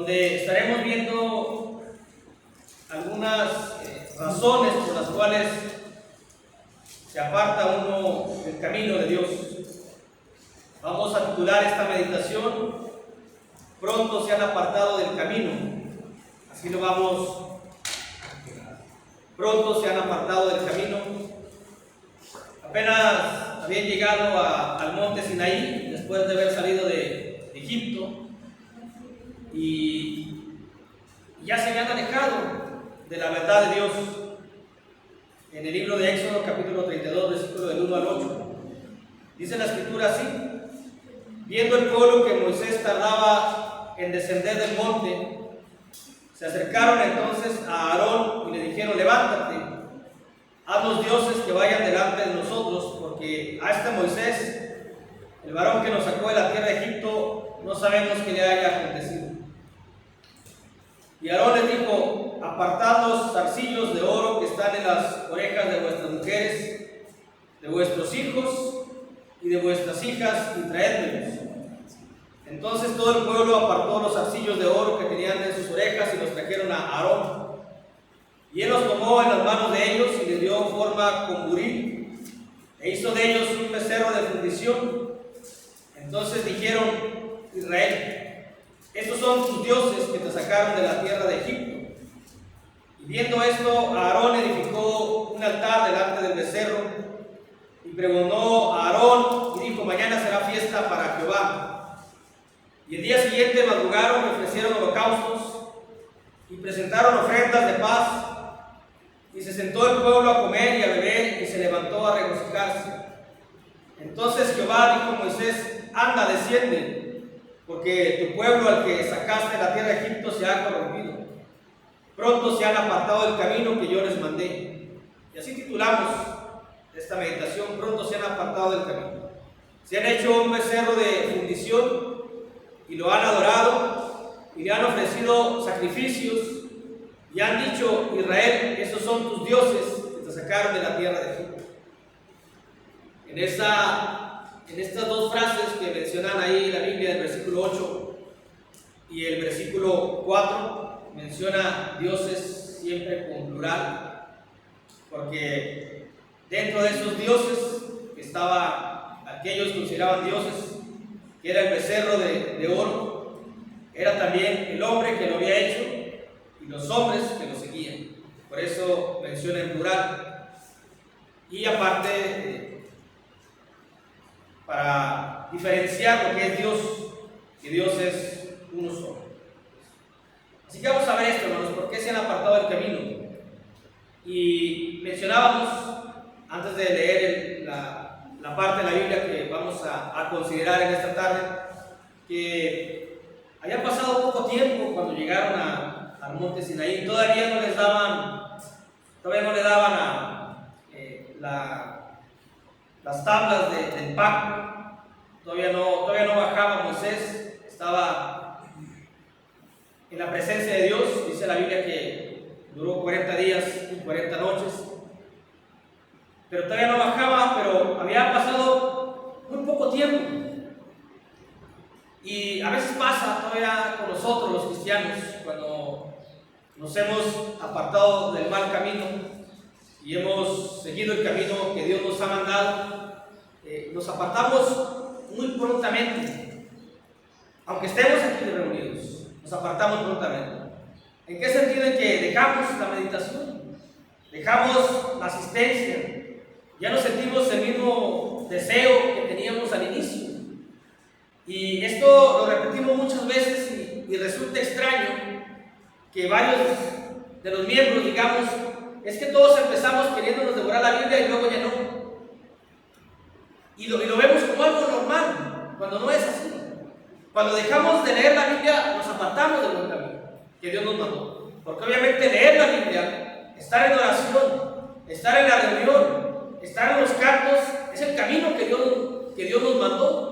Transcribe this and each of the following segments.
donde estaremos viendo algunas razones por las cuales se aparta uno del camino de Dios. Vamos a titular esta meditación: pronto se han apartado del camino. Así lo vamos a titular. Pronto se han apartado del camino. Apenas habían llegado al monte Sinaí después de haber salido de Egipto y ya se habían alejado de la verdad de Dios. En el libro de Éxodo, capítulo 32, versículo del 1 al 8, dice la escritura así: viendo el pueblo que Moisés tardaba en descender del monte, se acercaron entonces a Aarón y le dijeron: levántate, haznos dioses que vayan delante de nosotros, porque a este Moisés, el varón que nos sacó de la tierra de Egipto, no sabemos qué le haya acontecido. Y Aarón les dijo: apartad los zarcillos de oro que están en las orejas de vuestras mujeres, de vuestros hijos y de vuestras hijas, y traédmelos. Entonces todo el pueblo apartó los zarcillos de oro que tenían en sus orejas y los trajeron a Aarón. Y él los tomó en las manos de ellos y les dio forma con buril, e hizo de ellos un becerro de fundición. Entonces dijeron: Israel, estos son tus dioses que te sacaron de la tierra de Egipto. Y viendo esto, Aarón edificó un altar delante del becerro y pregonó a Aarón y dijo: mañana será fiesta para Jehová. Y el día siguiente madrugaron y ofrecieron holocaustos y presentaron ofrendas de paz. Y se sentó el pueblo a comer y a beber y se levantó a regocijarse. Entonces Jehová dijo a Moisés: anda, desciende, porque tu pueblo al que sacaste de la tierra de Egipto se ha corrompido. Pronto se han apartado del camino que yo les mandé. Y así titulamos esta meditación: pronto se han apartado del camino. Se han hecho un becerro de fundición y lo han adorado y le han ofrecido sacrificios y han dicho: Israel, esos son tus dioses que te sacaron de la tierra de Egipto. En estas dos frases que mencionan ahí la Biblia, el versículo 8 y el versículo 4, menciona dioses siempre con plural, porque dentro de esos dioses estaba aquellos que consideraban dioses, que era el becerro de oro, era también el hombre que lo había hecho y los hombres que lo seguían. Por eso menciona en plural. Y aparte, para diferenciar lo que es Dios, que Dios es uno solo. Así que vamos a ver esto, hermanos: ¿por qué se han apartado del camino? Y mencionábamos, antes de leer la parte de la Biblia que vamos a considerar en esta tarde, que había pasado poco tiempo cuando llegaron al monte Sinaí. Todavía no le daban las tablas del pacto. Todavía no bajaba Moisés, estaba en la presencia de Dios. Dice la Biblia que duró 40 días y 40 noches, pero todavía no bajaba, pero había pasado muy poco tiempo. Y a veces pasa todavía con nosotros los cristianos, cuando nos hemos apartado del mal camino y hemos seguido el camino que Dios nos ha mandado, nos apartamos muy prontamente. Aunque estemos aquí reunidos, nos apartamos prontamente. ¿En qué sentido? En que dejamos la meditación, dejamos la asistencia, ya no sentimos el mismo deseo que teníamos al inicio. Y esto lo repetimos muchas veces y resulta extraño que varios de los miembros digamos: es que todos empezamos queriéndonos devorar la Biblia y luego ya no. Y lo vemos como algo normal, cuando no es así. Cuando dejamos de leer la Biblia, nos apartamos del buen camino que Dios nos mandó. Porque obviamente leer la Biblia, estar en oración, estar en la reunión, estar en los cantos, es el camino que Dios nos mandó.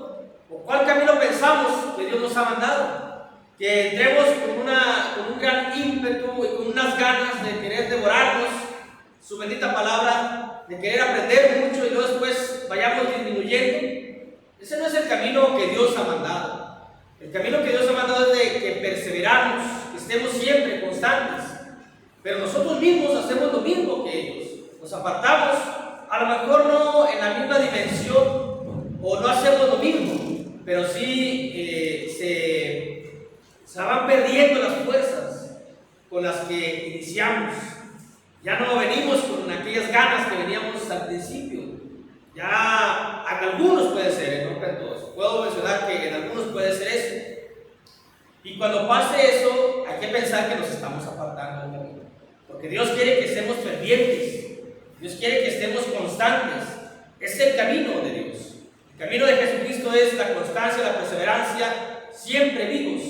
¿O cuál camino pensamos que Dios nos ha mandado? Que entremos con un gran ímpetu y con unas ganas de querer devorarnos su bendita palabra, de querer aprender mucho y luego después vayamos disminuyendo. Ese no es el camino que Dios ha mandado. El camino que Dios ha mandado es de que perseveramos pero nosotros mismos hacemos lo mismo que ellos. Nos apartamos, a lo mejor no en la misma dimensión o no hacemos lo mismo, pero sí se van perdiendo las fuerzas con las que iniciamos. Ya no venimos con aquellas ganas que veníamos al principio. Ya en algunos puede ser, no en todos. Puedo mencionar que en algunos puede ser eso. Y cuando pase eso, hay que pensar que nos estamos apartando del camino. Porque Dios quiere que estemos fervientes. Dios quiere que estemos constantes. Es el camino de Dios. El camino de Jesucristo es la constancia, la perseverancia, siempre vivos.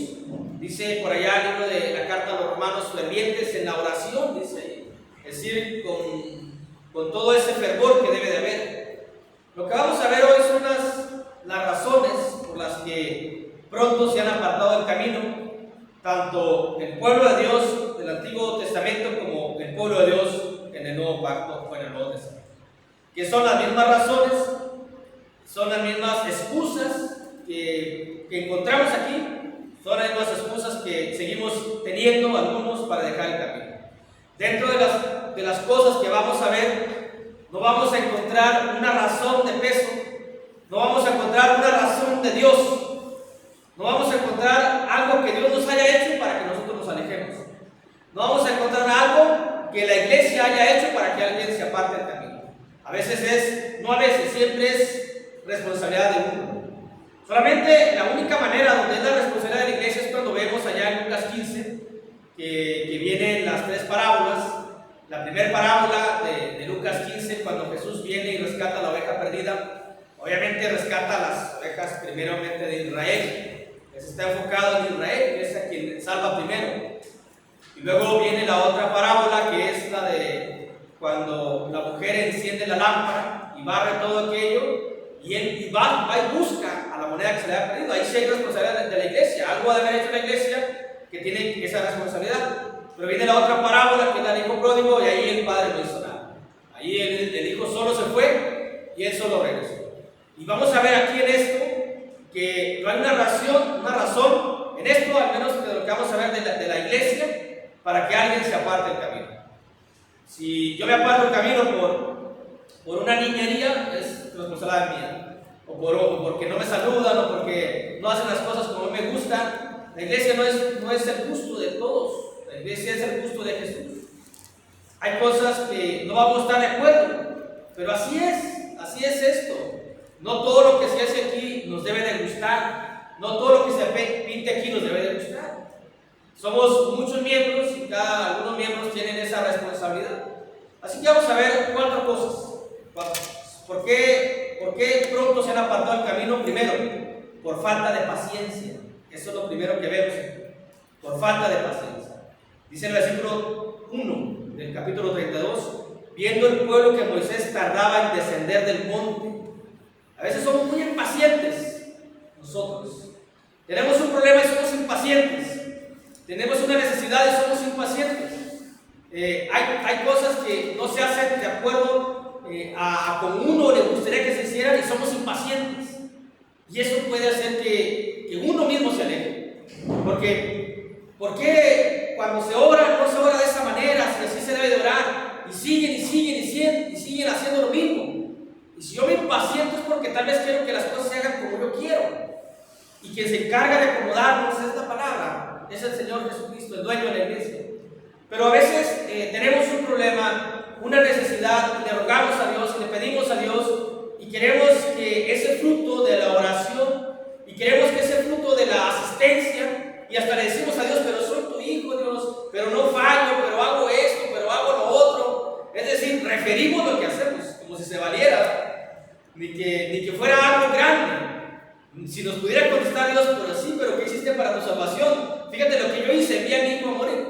Dice por allá el libro de la carta a los romanos, fervientes en la oración, dice ahí. Es decir, con todo ese fervor que debe de haber. Lo que vamos a ver hoy son las razones por las que pronto se han apartado del camino, tanto el pueblo de Dios del Antiguo Testamento como el pueblo de Dios en el Nuevo Pacto o en el Nuevo Testamento. Que son las mismas razones, son las mismas excusas que encontramos aquí, son las mismas excusas que seguimos teniendo algunos para dejar el camino. Dentro de las cosas que vamos a ver, no vamos a encontrar una razón de peso, no vamos a encontrar una razón de Dios, no vamos a encontrar algo que Dios nos haya hecho para que nosotros nos alejemos, no vamos a encontrar algo que la iglesia haya hecho para que alguien se aparte del camino. A veces siempre es responsabilidad de uno. Solamente la única manera donde es la responsabilidad de la iglesia es cuando vemos allá en Lucas 15, que vienen las tres parábolas. La primera parábola de Lucas 15, cuando Jesús viene y rescata a la oveja perdida, obviamente rescata a las ovejas primeramente de Israel. Ese está enfocado en Israel, que es a quien salva primero. Y luego viene la otra parábola, que es la de cuando la mujer enciende la lámpara y barre todo aquello, y va y busca a la moneda que se le ha perdido. Ahí sí hay responsabilidad de la iglesia, algo ha de haber hecho la iglesia que tiene esa responsabilidad. Pero viene la otra parábola, que es la del hijo pródigo, y ahí el padre no hizo nada. Ahí el hijo solo se fue y él solo regresó. Y vamos a ver aquí en esto que no hay una razón en esto, al menos de lo que vamos a ver de la iglesia, para que alguien se aparte del camino. Si yo me aparto del camino por una niñería, es responsabilidad mía. O porque no me saludan, o porque no hacen las cosas como me gustan. La iglesia no es el gusto de todos. La iglesia es el gusto de Jesús. Hay cosas que no vamos a estar de acuerdo, pero así es esto. No todo lo que se hace aquí nos debe de gustar, no todo lo que se pinte aquí nos debe de gustar. Somos muchos miembros y algunos miembros tienen esa responsabilidad. Así que vamos a ver cuatro cosas. ¿Por qué pronto se han apartado del camino? Primero, por falta de paciencia. Eso es lo primero que vemos, por falta de paciencia. Dice el versículo 1 del capítulo 32, viendo el pueblo que Moisés tardaba en descender del monte. A veces somos muy impacientes nosotros. Tenemos un problema y somos impacientes. Tenemos una necesidad y somos impacientes. Hay cosas que no se hacen de acuerdo a como uno le gustaría que se hicieran y somos impacientes. Y eso puede hacer que uno mismo se aleje. ¿Por qué cuando se ora no se ora de esa manera? Si así se debe de orar. Y siguen haciendo lo mismo. Y si yo me impaciento es porque tal vez quiero que las cosas se hagan como yo quiero. Y quien se encarga de acomodarnos es la palabra. Es el Señor Jesucristo, el dueño de la iglesia. Pero a veces tenemos un problema, una necesidad, le rogamos a Dios, le pedimos a Dios y queremos que ese fruto de la oración y queremos que ese fruto de la asistencia, y hasta le decimos a Dios, pero soy tu hijo, Dios, pero no fallo, pero hago esto, pero hago lo otro. Es decir, referimos lo que hacemos como si se valiera, ni que fuera algo grande. Si nos pudiera contestar Dios, pero ¿qué hiciste para tu salvación? Fíjate lo que yo hice, envié a mi hijo a morir.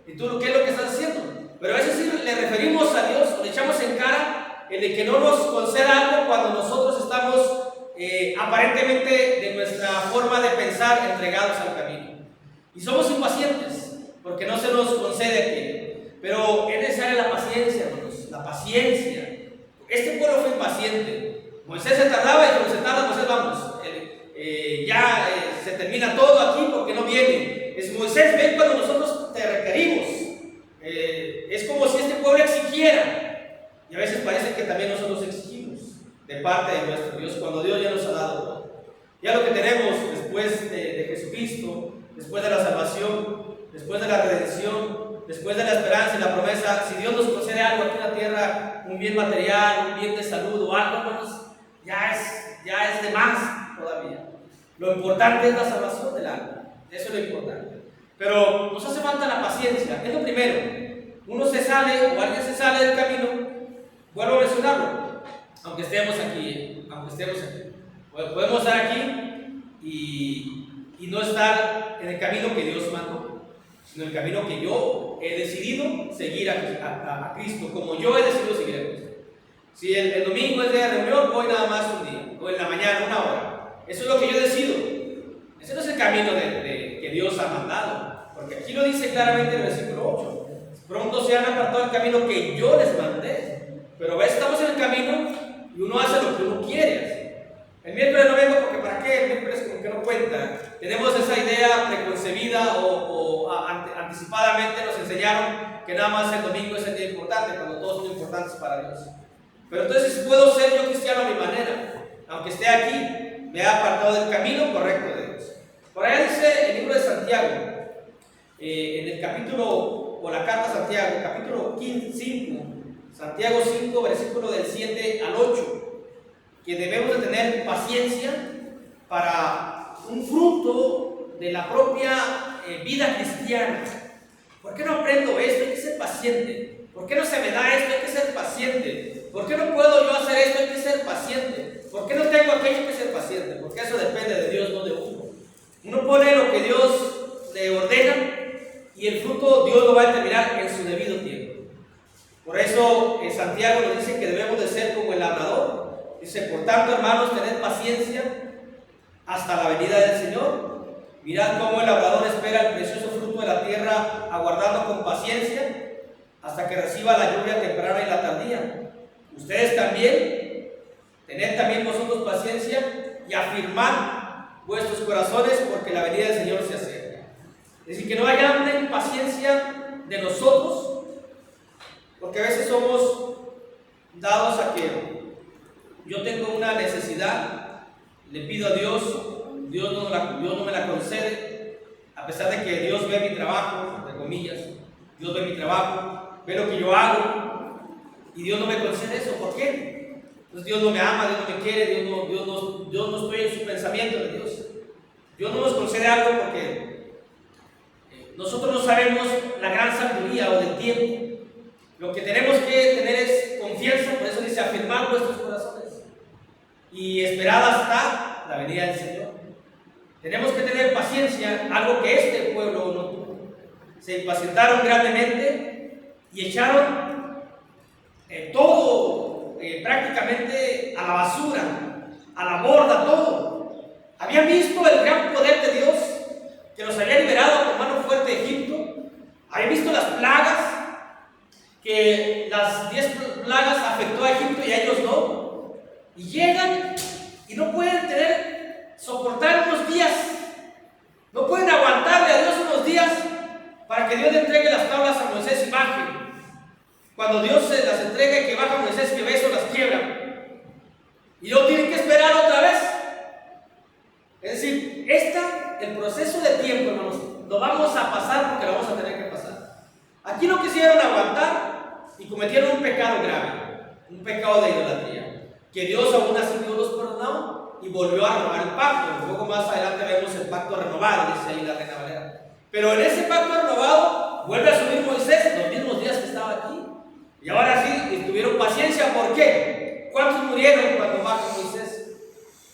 ¿Y tú qué es lo que estás haciendo? Pero a veces sí le referimos a Dios, o le echamos en cara el de que no nos conceda algo cuando nosotros estamos aparentemente de nuestra forma de pensar entregados al camino. Y somos impacientes porque no se nos concede aquello. Pero es necesaria la paciencia, hermanos, la paciencia. Este pueblo fue impaciente. Moisés se tardaba y cuando se tarda, Moisés, vamos, se termina todo aquí porque no viene. Es Moisés, ven cuando nosotros te requerimos. después de la redención, después de la esperanza y la promesa, si Dios nos concede algo aquí en la tierra, un bien material, un bien de salud o algo, hermanos, ya es de más todavía. Lo importante es la salvación del alma. Eso es lo importante. Pero nos hace falta la paciencia. Es lo primero. Uno se sale o alguien se sale del camino. Vuelvo a mencionarlo. Aunque estemos aquí. Podemos estar aquí y no estar en el camino que Dios mandó, sino el camino que yo he decidido seguir a Cristo, como yo he decidido seguir a Cristo. Si el domingo es día de reunión, voy nada más un día, o en la mañana, 1 hora. Eso es lo que yo decido. Ese no es el camino que Dios ha mandado, porque aquí lo dice claramente en el versículo 8. Pronto se han apartado del camino que yo les mandé. Pero a veces estamos en el camino y uno hace lo que uno quiere hacer. El miércoles no vengo porque ¿para qué? El miércoles como que no cuenta. Tenemos esa idea preconcebida o anticipadamente nos enseñaron que nada más el domingo es el día importante, cuando todos son importantes para Dios. Pero entonces puedo ser yo cristiano a mi manera, aunque esté aquí, me he apartado del camino correcto de Dios. Por allá dice el libro de Santiago, en el capítulo, o la carta a Santiago, capítulo 5, Santiago 5, versículo del 7 al 8, que debemos de tener paciencia para un fruto de la propia vida cristiana. ¿Por qué no aprendo esto? Hay que ser paciente. ¿Por qué no se me da esto? Hay que ser paciente. ¿Por qué no puedo yo hacer esto? Hay que ser paciente. ¿Por qué no tengo aquello? Hay que ser paciente. Porque eso depende de Dios, no de uno. Uno pone lo que Dios le ordena y el fruto Dios lo va a determinar en su debido tiempo. Por eso Santiago nos dice que debemos de ser como el labrador. Dice, por tanto, hermanos, tened paciencia hasta la venida del Señor. Mirad cómo el labrador espera el precioso fruto de la tierra, aguardando con paciencia hasta que reciba la lluvia temprana y la tardía. Ustedes también, tened también vosotros paciencia y afirmad vuestros corazones, porque la venida del Señor se acerca. Es decir, que no haya una impaciencia de nosotros, porque a veces somos dados a que yo tengo una necesidad, le pido a Dios, Dios no me la concede, a pesar de que Dios ve mi trabajo, entre comillas, Dios ve mi trabajo, ve lo que yo hago, y Dios no me concede eso. ¿Por qué? Pues Dios no me ama, Dios no me quiere, Dios no estoy en su pensamiento de Dios. Dios no nos concede algo porque nosotros no sabemos la gran sabiduría o del tiempo. Lo que tenemos que tener es confianza, por eso dice afirmar vuestros corazones y esperar hasta la venida del Señor. Tenemos que tener paciencia, algo que este pueblo no tuvo. Se impacientaron grandemente y echaron todo prácticamente a la basura, a la borda, todo. Habían visto el gran poder de Dios que los había liberado con mano fuerte de Egipto. Habían visto las plagas, que las 10 plagas afectó a Egipto y a ellos no. Y llegan y no pueden soportar unos días, no pueden aguantarle a Dios unos días para que Dios le entregue las tablas a Moisés y baje. Cuando Dios se las entrega y que baja Moisés, que beso las quiebra. Y luego tienen que esperar otra vez. Es decir, el proceso de tiempo, hermanos, lo vamos a pasar porque lo vamos a tener que pasar. Aquí no quisieron aguantar y cometieron un pecado grave, un pecado de idolatría, que Dios aún así Dios los perdonó y volvió a renovar el pacto. Luego más adelante vemos el pacto renovado, dice ahí la Reina Valera. Pero en ese pacto renovado vuelve a subir Moisés los mismos días que estaba aquí. Y ahora sí, tuvieron paciencia. ¿Por qué? ¿Cuántos murieron cuando bajó Moisés?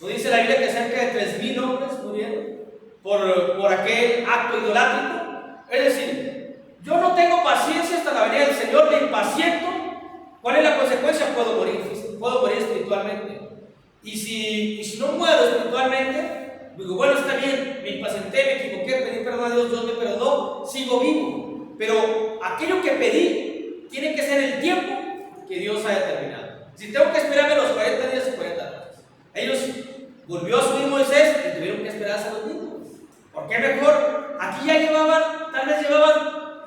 ¿No dice la Biblia que cerca de 3,000 hombres murieron por aquel acto idolátrico? Es decir, yo no tengo paciencia hasta la venida del Señor, me impaciento. ¿Cuál es la consecuencia? Puedo morir espiritualmente. Y si no muero espiritualmente, digo, bueno, está bien, me impacienté, me equivoqué, pedí perdón a Dios, Dios me perdonó, sigo vivo. Pero aquello que pedí tiene que ser el tiempo que Dios ha determinado. Si tengo que esperarme los 40 días y 40 noches. Ellos volvió a subir Moisés y tuvieron que esperar hasta los mismos. ¿Por qué mejor? Aquí ya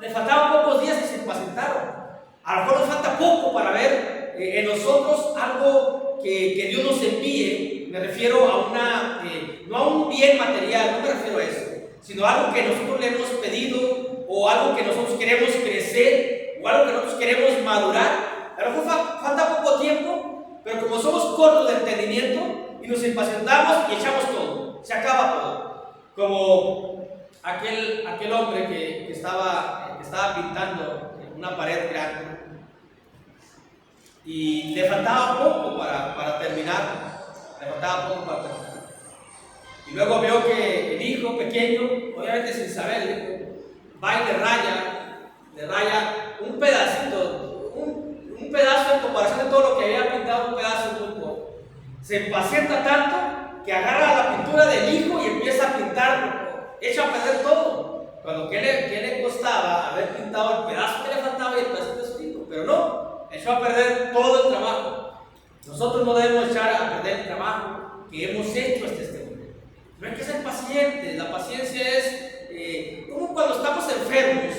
les faltaban pocos días y se impacientaron. A lo mejor nos falta poco para ver en nosotros algo que Dios nos envíe. Me refiero a no a un bien material, no me refiero a eso, sino algo que nosotros le hemos pedido, o algo que nosotros queremos crecer, o algo que nosotros queremos madurar. A lo mejor falta poco tiempo, pero como somos cortos de entendimiento y nos impacientamos y echamos todo, se acaba todo. Como aquel hombre que estaba pintando una pared grande y le faltaba poco para terminar. Y luego vio que el hijo pequeño, obviamente sin saber, el hijo va y le raya un pedacito, un pedazo en comparación de todo lo que había pintado, un pedazo muy poco. Se impacienta tanto que agarra la pintura del hijo y empieza a pintarlo, echa a perder todo. Cuando ¿qué le costaba haber pintado el pedazo que le faltaba y el pedacito de su hijo? Pero no, echó a perder todo el trabajo. Nosotros no debemos echar a perder el trabajo que hemos hecho hasta este momento. Pero hay que ser pacientes. La paciencia es como cuando estamos enfermos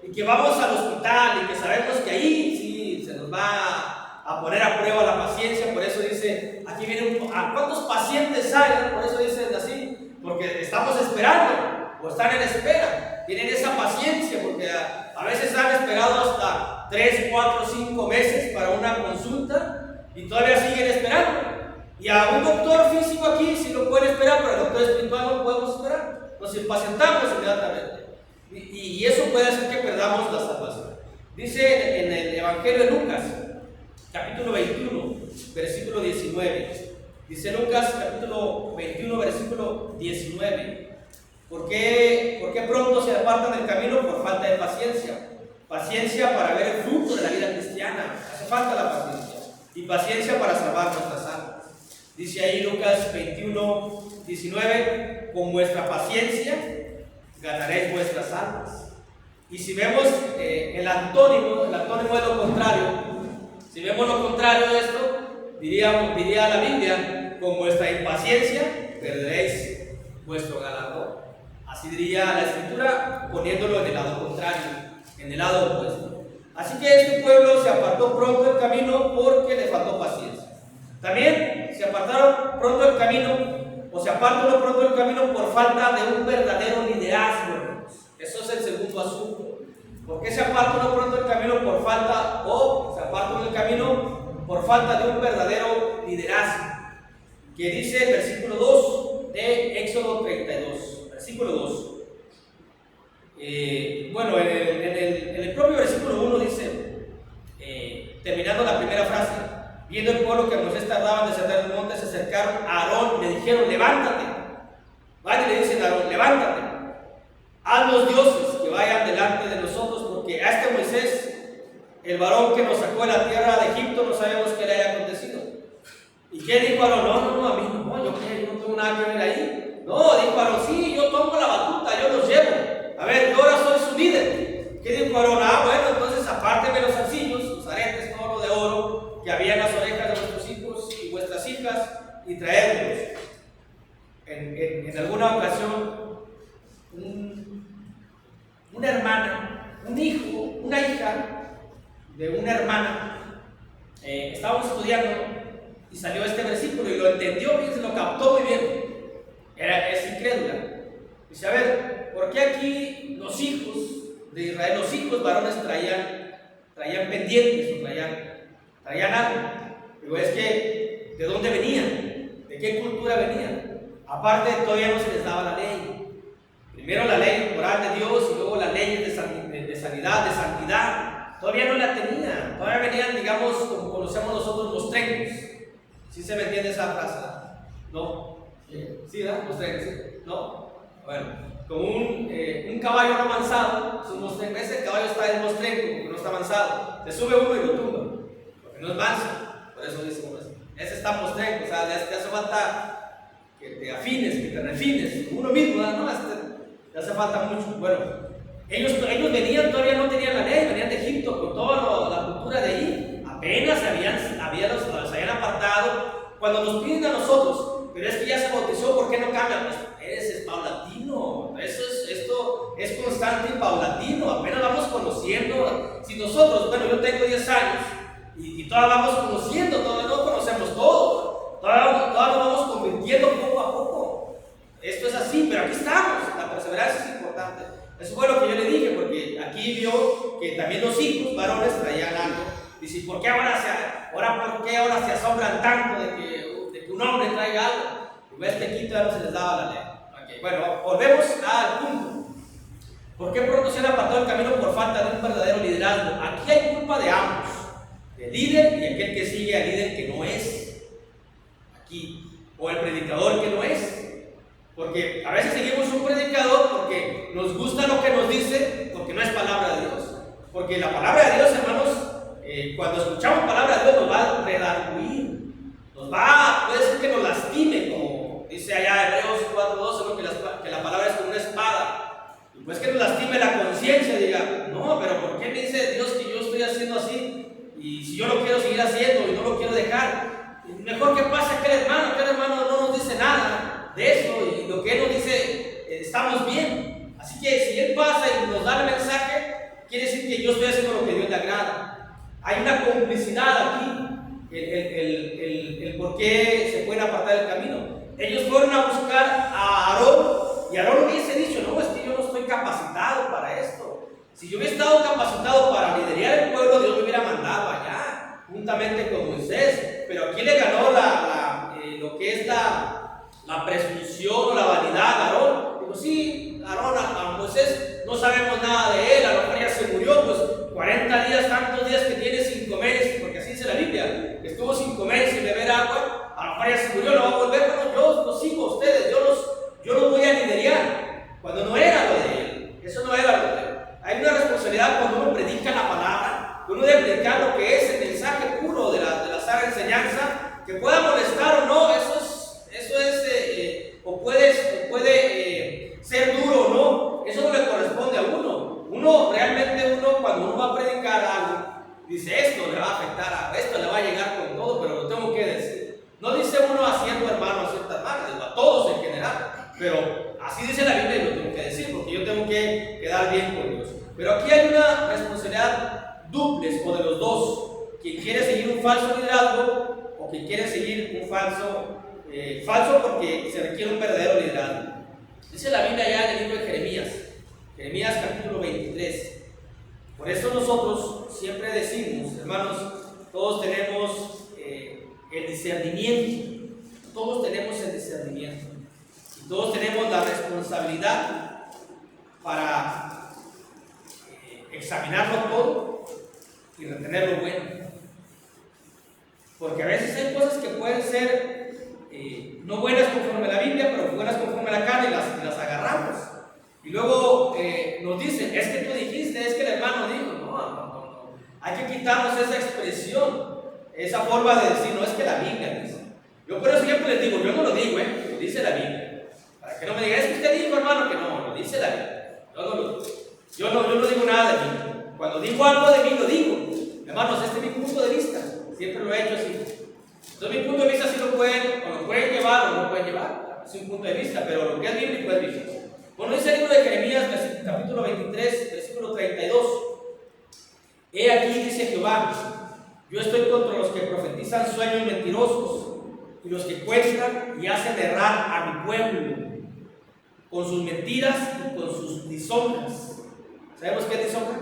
y que vamos al hospital y que sabemos que ahí sí se nos va a poner a prueba la paciencia. Por eso dice, aquí viene ¿cuántos pacientes hay? Por eso dicen así, porque estamos esperando o están en espera. Tienen esa paciencia porque a veces han esperado hasta 3, 4, 5 meses para una consulta y todavía siguen esperando. Y a un doctor físico aquí sí lo pueden esperar, pero al doctor espiritual no podemos esperar. Nos impacientamos inmediatamente. Y eso puede hacer que perdamos la salvación. Dice en el Evangelio de Lucas, capítulo 21, versículo 19. Dice Lucas, capítulo 21, versículo 19. ¿Por qué pronto se apartan del camino? Por falta de paciencia. Paciencia para ver el fruto de la vida cristiana. Hace falta la paciencia. Y paciencia para salvar nuestras almas. Dice ahí Lucas 21, 19, con vuestra paciencia ganaréis vuestras almas. Y si vemos el antónimo es lo contrario. Si vemos lo contrario de esto, diría la Biblia, con vuestra impaciencia perderéis vuestro galardón. Así diría la Escritura, poniéndolo en el lado contrario, en el lado opuesto. Así que este pueblo se apartó pronto del camino porque le faltó paciencia. También se apartaron pronto del camino, o se apartan pronto del camino por falta de un verdadero liderazgo, hermanos. Eso es el segundo asunto. ¿Por qué se apartan pronto del camino? Por falta, o se apartan del camino por falta de un verdadero liderazgo. Que dice el versículo 2 de Éxodo 32. Versículo 2. Bueno, en el propio versículo 1 dice, terminando la primera frase, viendo el pueblo que Moisés tardaba en descender del monte, se acercaron a Aarón y le dijeron, levántate. Van y le dicen a Aarón, levántate, haznos dioses que vayan delante de nosotros, porque a este Moisés, el varón que nos sacó de la tierra de Egipto, no sabemos qué le haya acontecido. ¿Y qué dijo Aarón? No, a mí no, yo no tengo nada que ver ahí. No, dijo Aarón, sí, yo tomo la batuta, yo los llevo. A ver, yo ahora soy su líder. ¿Qué dijo Aarón? Bueno, entonces apárteme los zarcillos, los aretes, todo lo de oro que había en las orejas de vuestros hijos y vuestras hijas, y traédmelos. En alguna ocasión, una hermana, un hijo, una hija de una hermana, estábamos estudiando y salió este versículo y lo entendió bien, se lo captó muy bien. Es incrédula. Dice, a ver, ¿por qué aquí los hijos de Israel, los hijos varones traían pendientes o traían algo? Digo, es que, ¿de dónde venían? ¿De qué cultura venían? Aparte, todavía no se les daba la ley. Primero la ley moral de Dios y luego las leyes de sanidad, de santidad. Todavía no la tenían. Todavía venían, digamos, como conocemos nosotros, los trencos. ¿Sí se me entiende esa frase? ¿No? ¿Sí, verdad? Los trencos, ¿sí? ¿No? Bueno, como un caballo no mansado, ese caballo está en mostrenco, porque no está mansado. Se sube uno y lo tumba, porque no es manso. Por eso decimos eso. Ese está mostrenco, o sea, le hace falta que te afines, que te refines. Uno mismo, ¿no? Le hace falta mucho. Bueno, ellos venían, todavía no tenían la ley, venían de Egipto con toda la cultura de ahí. Apenas se habían apartado. Cuando nos piden a nosotros, pero es que ya se bautizó, ¿por qué no cambian? Pues es paulatino, esto es constante y paulatino, apenas vamos conociendo. Si nosotros, bueno, yo tengo 10 años y todavía vamos conociendo, todavía no conocemos todo, todavía nos vamos convirtiendo poco a poco. Esto es así, pero aquí estamos, la perseverancia perseverancia es importante. Eso fue lo que yo le dije, porque aquí vio que también los hijos varones traían algo. Dice, ¿por qué ¿por qué ahora se asombran tanto de que un hombre traiga algo? Y ves que aquí todavía no se les daba la ley. Okay, bueno, volvemos al punto. ¿Por qué pronto se han apartado el camino por falta de un verdadero liderazgo? Aquí hay culpa de ambos, del líder y aquel que sigue al líder que no es. Aquí, o el predicador que no es. Porque a veces seguimos un predicador porque nos gusta lo que nos dice, porque no es palabra de Dios. Porque la palabra de Dios, hermanos, cuando escuchamos palabra de Dios nos va a redarguir, puede ser que nos lastime, como dice allá Hebreos 4:12, ¿no? que la palabra es como una espada. Y pues que nos lastime la conciencia, diga, no, pero ¿por qué me dice Dios que yo estoy haciendo así? Y si yo lo quiero seguir haciendo y no lo quiero dejar, mejor que pase aquel hermano no nos dice nada de eso, y lo que él nos dice, estamos bien. Así que si él pasa y nos da el mensaje, quiere decir que yo estoy haciendo lo que Dios le agrada. Hay una complicidad aquí, el por qué se pueden apartar del camino. Ellos fueron a buscar a Aarón, y Aarón hubiese dicho, no, es que yo no estoy capacitado para esto. Si yo hubiera estado capacitado para liderar el pueblo, Dios me hubiera mandado allá, juntamente con Moisés. Pero aquí le ganó lo que es la presunción o la vanidad a Aarón. Digo, sí, Aarón, a Moisés no sabemos nada de él, a lo mejor ya se murió, pues 40 días, tantos días que tiene sin comer, porque así dice la Biblia, que estuvo sin comer, sin beber agua, a lo mejor ya se murió, no va a volver. Bueno, yo los sigo a ustedes, yo los voy a liderar, cuando no era lo de él, eso no era lo de él. Hay una responsabilidad cuando uno predica la palabra, uno debe predicar lo que es el mensaje puro de la sana enseñanza, que pueda molestar o no, eso es puede ser duro o no, eso no le corresponde a uno. Cuando uno va a predicar algo, dice, esto le va a afectar, esto le va a llegar con todo, pero lo tengo que decir. No dice uno a cierto hermano, a cierta hermana, digo a todos en general, pero así dice la Biblia y lo tengo que decir, porque yo tengo que quedar bien con Dios. Pero aquí hay una responsabilidad duples, o de los dos, quien quiere seguir un falso liderazgo, o quien quiere seguir un falso porque se requiere un verdadero liderazgo. Dice la Biblia allá en el libro de Jeremías capítulo 23. Por eso nosotros siempre decimos, hermanos, todos tenemos el discernimiento, y todos tenemos la responsabilidad para examinarlo todo y retener lo bueno. Porque a veces hay cosas que pueden ser no buenas conforme a la Biblia, pero buenas conforme a la carne, y las agarramos. Y luego nos dicen, es que tú dijiste, es que el hermano dijo. No. Hay que quitarnos esa expresión, esa forma de decir, no es que la Biblia dice. Yo por eso siempre les digo, yo no lo digo, lo dice la Biblia. Para que no me digan, es que usted dijo, hermano, que no, lo dice la Biblia. Yo no digo nada de mí. Cuando digo algo de mí, lo digo. Hermanos, este es mi punto de vista. Siempre lo he hecho así. Entonces, mi punto de vista sí lo pueden llevar o no pueden llevar. Es un punto de vista, pero lo que es bíblico es bíblico. Bueno, dice el libro de Jeremías, capítulo 23, versículo 32. He aquí, dice Jehová, yo estoy contra los que profetizan sueños mentirosos y los que cuentan y hacen errar a mi pueblo con sus mentiras y con sus lisonjas. ¿Sabemos qué es lisonja?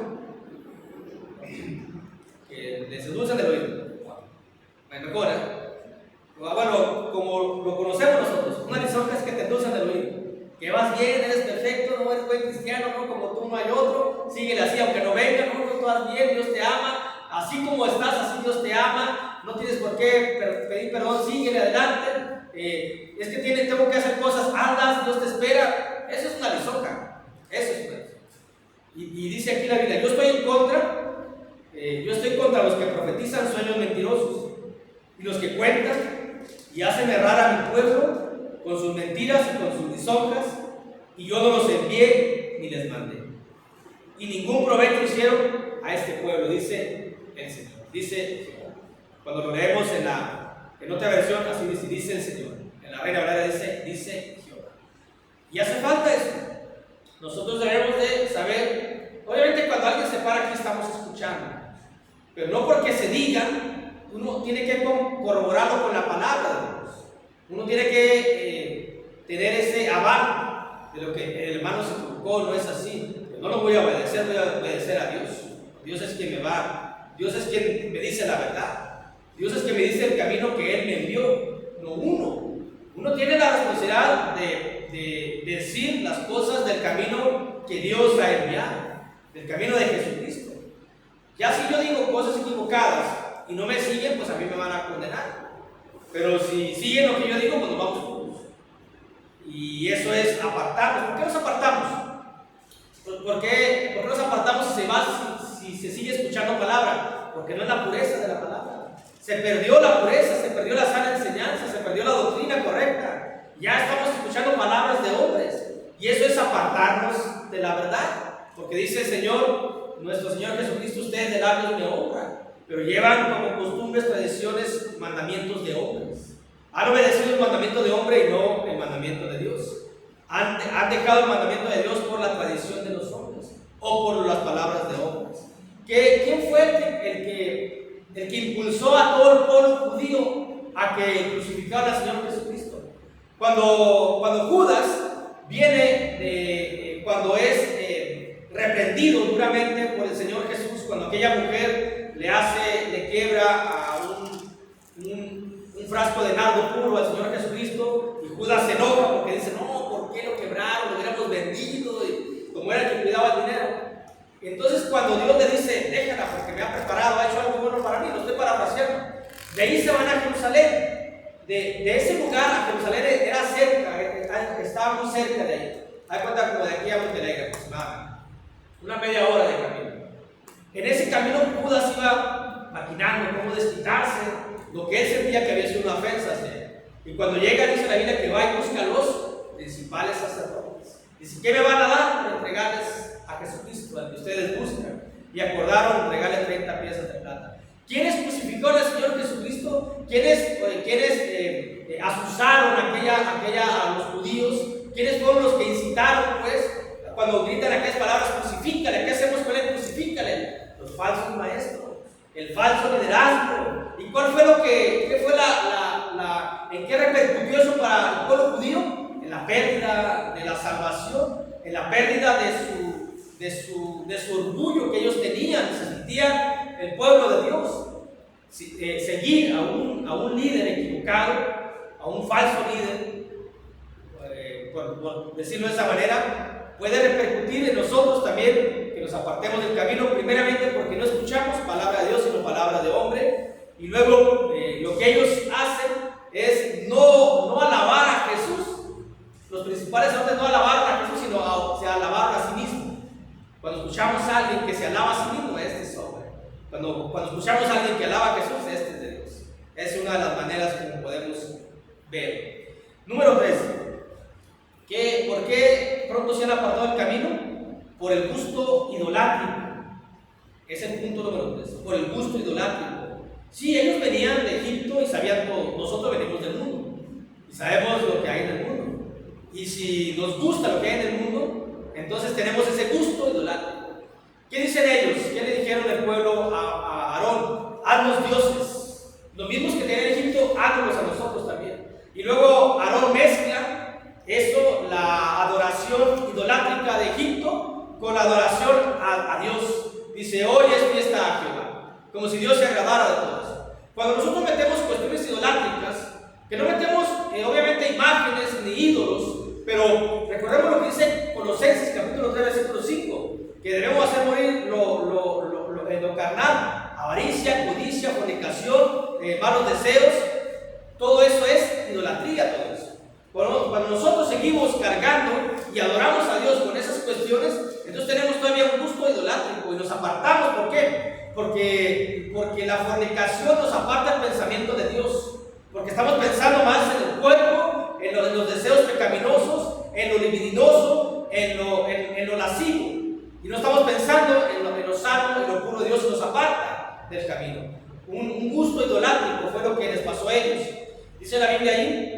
Que les seducen del oído. Mejora. Bueno, como lo conocemos nosotros, una lisonja es que te endulzan del oído. Que vas bien, eres perfecto, no eres buen cristiano, no, como tú no hay otro, síguele así, aunque no venga, no, tú vas bien, Dios te ama, así como estás, así Dios te ama, no tienes por qué pedir perdón, síguele adelante, es que tengo que hacer cosas, andas, Dios te espera. Eso es una lisonja, eso es una lisonja. Y dice aquí la Biblia, yo estoy contra los que profetizan sueños mentirosos y los que cuentan y hacen errar a mi pueblo con sus mentiras y con sus lisonjas, y yo no los envié ni les mandé, y ningún provecho hicieron a este pueblo, dice el Señor. Dice, cuando lo leemos en otra versión, así dice el Señor. En la Reina Valera dice Jehová. Y hace falta eso. Nosotros debemos de saber, obviamente cuando alguien se para aquí estamos escuchando, pero no porque se digan, uno tiene que corroborarlo con la palabra de Dios. Uno tiene que tener ese aval de lo que el hermano se equivocó, no es así. Yo no lo voy a obedecer, voy a obedecer a Dios. Dios es quien me va, Dios es quien me dice la verdad. Dios es quien me dice el camino que Él me envió, no uno. Uno tiene la responsabilidad de decir las cosas del camino que Dios ha enviado, del camino de Jesucristo. Ya si yo digo cosas equivocadas y no me siguen, pues a mí me van a condenar. Pero si siguen lo que yo digo, pues nos vamos juntos. Y eso es apartarnos. ¿Por qué nos apartamos? ¿Por qué nos apartamos si se sigue escuchando palabra? Porque no es la pureza de la palabra. Se perdió la pureza, se perdió la sana enseñanza, se perdió la doctrina correcta. Ya estamos escuchando palabras de hombres. Y eso es apartarnos de la verdad. Porque dice el Señor, nuestro Señor Jesucristo, ustedes de labios me honran, pero llevan como costumbres, tradiciones, mandamientos de hombres. Han obedecido el mandamiento de hombre y no el mandamiento de Dios. Han dejado el mandamiento de Dios por la tradición de los hombres o por las palabras de hombres. ¿Quién fue el que impulsó a todo el pueblo judío a que crucificaran al Señor Jesucristo? Cuando Judas viene, cuando es reprendido duramente por el Señor Jesús, cuando aquella mujer le quiebra a un frasco de nardo puro al Señor Jesucristo, y Judas se enoja porque dice, no, ¿por qué lo quebraron? Lo hubiéramos vendido, y como era el que cuidaba el dinero. Entonces cuando Dios le dice, déjala porque me ha preparado, ha hecho algo bueno para mí, lo estoy parafraseando, de ahí se van a Jerusalén. De ese lugar a Jerusalén era cerca, estaba muy cerca de ahí. Hay cuenta como de aquí a Montenegro aproximadamente, una media hora de camino. En ese camino Judas iba maquinando cómo desquitarse lo que él sentía que había sido una ofensa hacia él. Y cuando llega, dice la Biblia que va y busca a los principales sacerdotes. Dice, ¿qué me van a dar? Para entregarles a Jesucristo, al que ustedes buscan. Y acordaron entregarle 30 piezas de plata. ¿Quiénes crucificaron al Señor Jesucristo? ¿Quiénes asusaron a los judíos? ¿Quiénes fueron los que incitaron, pues, cuando gritan aquellas palabras, crucifícale? ¿Qué hacemos con él? Crucifícale. Los falsos maestros, el falso liderazgo. ¿Y cuál fue en qué repercutió eso para el pueblo judío? En la pérdida de la salvación, en la pérdida de su orgullo que ellos tenían. Se sentían el pueblo de Dios. Seguir a un líder equivocado, a un falso líder, por decirlo de esa manera, puede repercutir en nosotros también, que nos apartemos del camino, primeramente porque no escuchamos palabra de Dios sino palabra de hombre, y luego lo que ellos hacen es no alabar a Jesús. Los principales hombres no alabaron a Jesús sino se alabaron a sí mismos. Cuando escuchamos a alguien que se alaba a sí mismo, este es hombre. Cuando escuchamos a alguien que alaba a Jesús, este es de Dios. Es una de las maneras como podemos ver. Número 3. ¿Por qué pronto se han apartado del camino? Por el gusto idolátrico. Es el punto número 3. Por el gusto idolátrico. Sí, ellos venían de Egipto y sabían todo. Nosotros venimos del mundo y sabemos lo que hay en el mundo. Y si nos gusta lo que hay en el mundo, entonces tenemos ese gusto idolátrico. ¿Qué dicen ellos? ¿Qué le dijeron el pueblo a Aarón? Haznos dioses. Los mismos que tenían en Egipto, haznos a nosotros también. Y luego Aarón mezcla eso, la adoración idolátrica de Egipto, con la adoración a Dios. Dice, hoy es fiesta a Jehová, como si Dios se agradara de todo eso. Cuando nosotros metemos cuestiones idolátricas, que no metemos obviamente imágenes ni ídolos, pero recordemos lo que dice Colosenses capítulo 3 versículo 5, que debemos hacer morir lo carnal, avaricia, codicia, fornicación, malos deseos. Todo eso es idolatría, todo eso. Cuando nosotros seguimos cargando y adoramos a Dios con esas cuestiones, entonces tenemos todavía un gusto idolátrico y nos apartamos. ¿Por qué? Porque la fornicación nos aparta el pensamiento de Dios. Porque estamos pensando más en el cuerpo, en los deseos pecaminosos, en lo libidinoso, en lo lascivo. Y no estamos pensando en lo sano, en lo puro de Dios, y nos aparta del camino. Un gusto idolátrico fue lo que les pasó a ellos. Dice la Biblia ahí.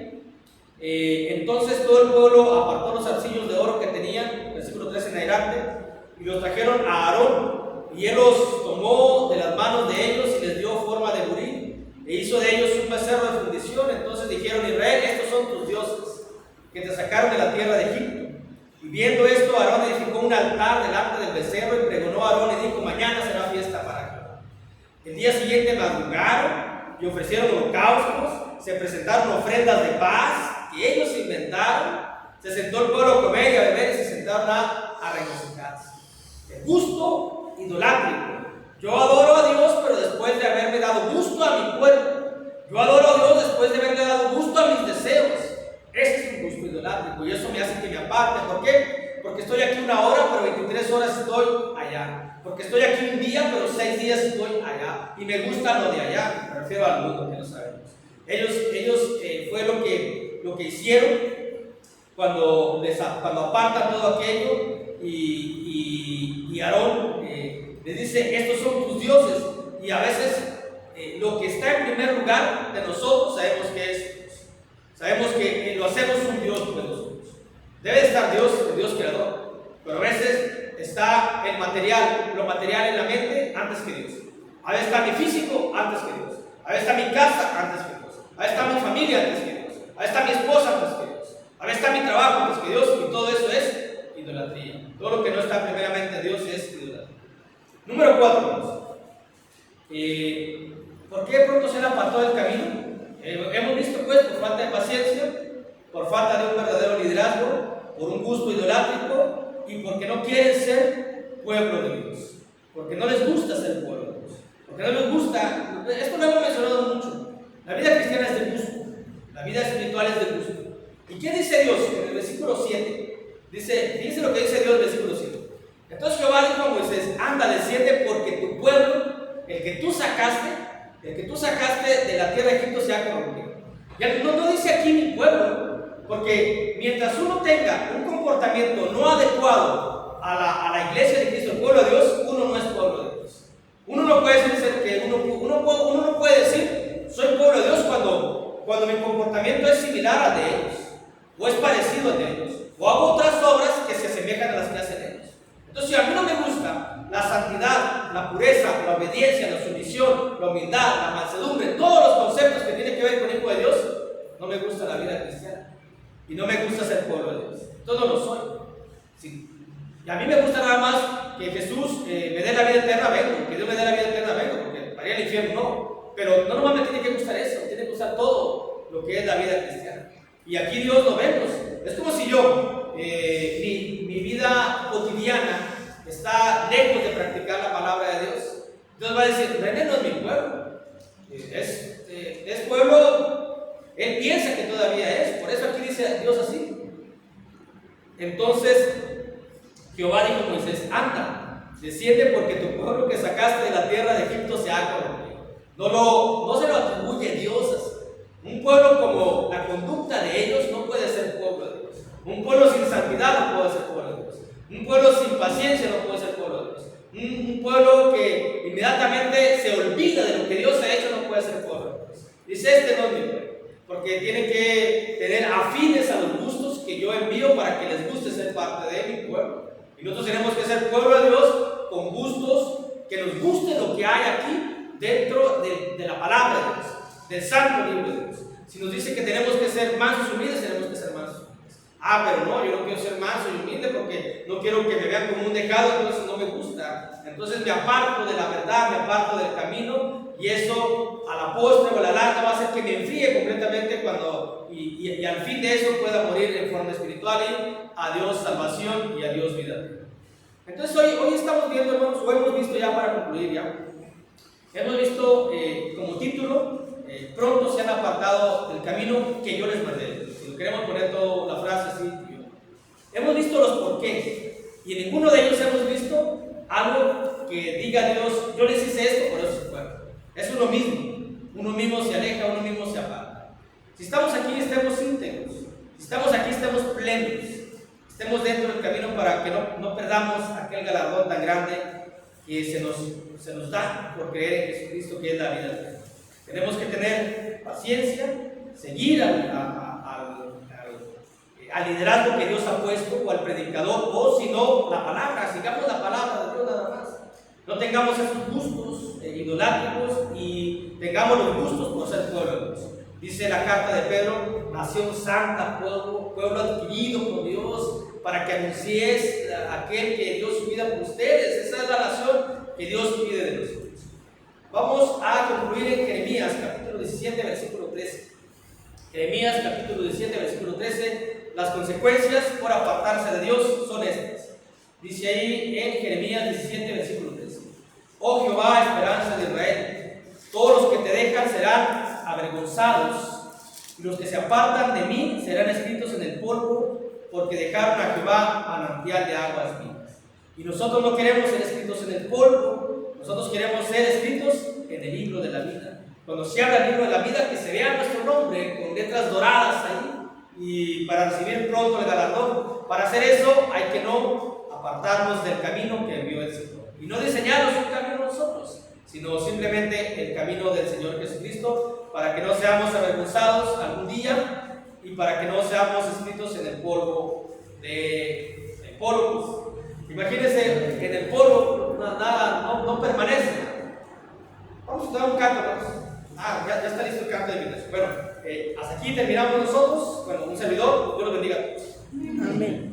Entonces todo el pueblo apartó los arcillos de oro que tenían, versículo 13 en adelante, y los trajeron a Aarón, y él los tomó de las manos de ellos y les dio forma de burín, e hizo de ellos un becerro de fundición. Entonces dijeron, Israel, estos son tus dioses, que te sacaron de la tierra de Egipto. viendo esto, Aarón edificó un altar delante del becerro y pregonó a Aarón y dijo: mañana será fiesta para Jehová. El día siguiente madrugaron y ofrecieron holocaustos, se presentaron ofrendas de paz que ellos inventaron. Se sentó el pueblo a comer y a beber y se sentaron a regocijarse. El gusto idolátrico. Yo adoro a Dios, pero después de haberme dado gusto a mi cuerpo. Yo adoro a Dios después de haberle dado gusto a mis deseos. Este es un gusto idolátrico y eso me hace que me aparte. ¿Por qué? Porque estoy aquí una hora, pero 23 horas estoy allá. Porque estoy aquí un día, pero 6 días estoy allá. Y me gusta lo de allá. Me refiero al mundo, que no sabemos. Ellos fue lo que hicieron cuando apartan todo aquello. Y Aarón les dice: estos son tus dioses. Y a veces lo que está en primer lugar de nosotros sabemos que es Dios. Sabemos que lo hacemos un Dios de nosotros. Debe estar Dios, el Dios creador, pero a veces está lo material en la mente antes que Dios. A veces está mi físico antes que Dios. A veces está mi casa antes que Dios. A veces está mi familia antes que Dios. A veces está mi esposa antes que Dios. A veces está mi trabajo antes que Dios. Y todo eso es idolatría. Todo lo que no está primeramente en Dios es idolatría. Número 4. ¿Por qué pronto se han apartado del camino? Hemos visto pues por falta de paciencia, por falta de un verdadero liderazgo, por un gusto idolátrico y porque no quieren ser pueblo de Dios, porque no les gusta ser pueblo de Dios, porque no les gusta. Esto lo hemos mencionado mucho. La vida cristiana es de gusto, la vida espiritual es de gusto. ¿Y qué dice Dios en el versículo 7? Fíjense lo que dice Dios en el versículo 7. Entonces Jehová dijo a Moisés: anda, desciende, porque tu pueblo, el que tú sacaste de la tierra de Egipto, se ha corrompido. Ya no dice aquí mi pueblo, porque mientras uno tenga un comportamiento no adecuado a la iglesia de Cristo, el pueblo de Dios, uno no es pueblo de Dios. Uno no puede decir que uno no puede decir soy pueblo de Dios cuando mi comportamiento es similar al de ellos, o es parecido al de ellos, o hago otras obras que se asemejan a las que hacen ellos. Entonces, si a mí no me gusta la santidad, la pureza, la obediencia, la sumisión, la humildad, la mansedumbre, todos los conceptos que tienen que ver con el hijo de Dios, no me gusta la vida cristiana y no me gusta ser pueblo de Dios. Entonces no lo soy. Sí. Y a mí me gusta nada más que Jesús me dé la vida eterna, vengo, que Dios me dé la vida eterna, vengo, porque para ir al infierno no. Pero no nomás me tiene que gustar eso, tiene que gustar todo lo que es la vida cristiana. Y aquí Dios lo vemos. Es como si yo, mi vida cotidiana está lejos de practicar la palabra de Dios. Dios va a decir: René no es mi pueblo, es pueblo. Él piensa que todavía es. Por eso aquí dice Dios así. Entonces Jehová dijo a Moisés: anda, desciende, porque tu pueblo que sacaste de la tierra de Egipto se ha corrompido. No se lo atribuye Dios. Un pueblo como la conducta de ellos no puede ser pueblo de Dios. Un pueblo sin santidad no puede ser pueblo de Dios. Un pueblo sin paciencia no puede ser pueblo de Dios. Un pueblo que inmediatamente se olvida de lo que Dios ha hecho no puede ser pueblo de Dios. Dice: este no es mi pueblo, porque tiene que tener afines a los gustos que yo envío para que les guste ser parte de mi pueblo. Y nosotros tenemos que ser pueblo de Dios con gustos que nos guste lo que hay aquí dentro de la palabra de Dios, del santo libro de Dios. Si nos dice que tenemos que ser mansos y humildes, tenemos que ser mansos. Pero no, yo no quiero ser manso y humilde porque no quiero que me vean como un dejado, entonces no me gusta. Entonces me aparto de la verdad, me aparto del camino, y eso a la postre o a la larga va a hacer que me enfríe completamente y al fin de eso pueda morir en forma espiritual y a Dios salvación y a Dios vida. Entonces hoy estamos viendo, hermanos, o hemos visto ya para concluir hemos visto como título: pronto se han apartado del camino que yo les mandé. Si lo queremos poner toda la frase así, hemos visto los porqués, y en ninguno de ellos hemos visto algo que diga Dios: yo les hice esto, por eso se fueron. Es uno mismo se aleja, uno mismo se aparta. Si estamos aquí, estemos íntegros. Si estamos aquí, estemos plenos, estemos dentro del camino para que no perdamos aquel galardón tan grande que se nos da por creer en Jesucristo, que es la vida eterna. Tenemos que tener paciencia, seguir al liderazgo que Dios ha puesto, o al predicador, o si no, la palabra. Sigamos la palabra de Dios nada más. No tengamos esos gustos idolátricos y tengamos los gustos por ser pueblo de Dios. Dice la carta de Pedro: nación santa, pueblo adquirido por Dios, para que anuncies a aquel que dio su vida por ustedes. Esa es la nación que Dios pide de nosotros. Vamos a concluir en Jeremías capítulo 17, versículo 13. Jeremías capítulo 17, versículo 13. Las consecuencias por apartarse de Dios son estas. Dice ahí en Jeremías 17, versículo 13. Oh Jehová, esperanza de Israel, todos los que te dejan serán avergonzados, y los que se apartan de mí serán escritos en el polvo, porque dejaron a Jehová manantial de aguas vivas. Y nosotros no queremos ser escritos en el polvo, nosotros queremos ser escritos en el libro de la vida. Cuando se habla del libro de la vida, que se vea nuestro nombre con letras doradas ahí, y para recibir pronto el galardón. Para hacer eso hay que no apartarnos del camino que envió el Señor, y no diseñarnos un camino nosotros, sino simplemente el camino del Señor Jesucristo, para que no seamos avergonzados algún día y para que no seamos escritos en el polvo de polvos. Imagínense, en el polvo nada no permanece. Vamos a dar un canto, ¿no? Ya está listo el canto de invitación. Bueno, hasta aquí terminamos nosotros. Bueno, un servidor, Dios los bendiga a todos. Amén.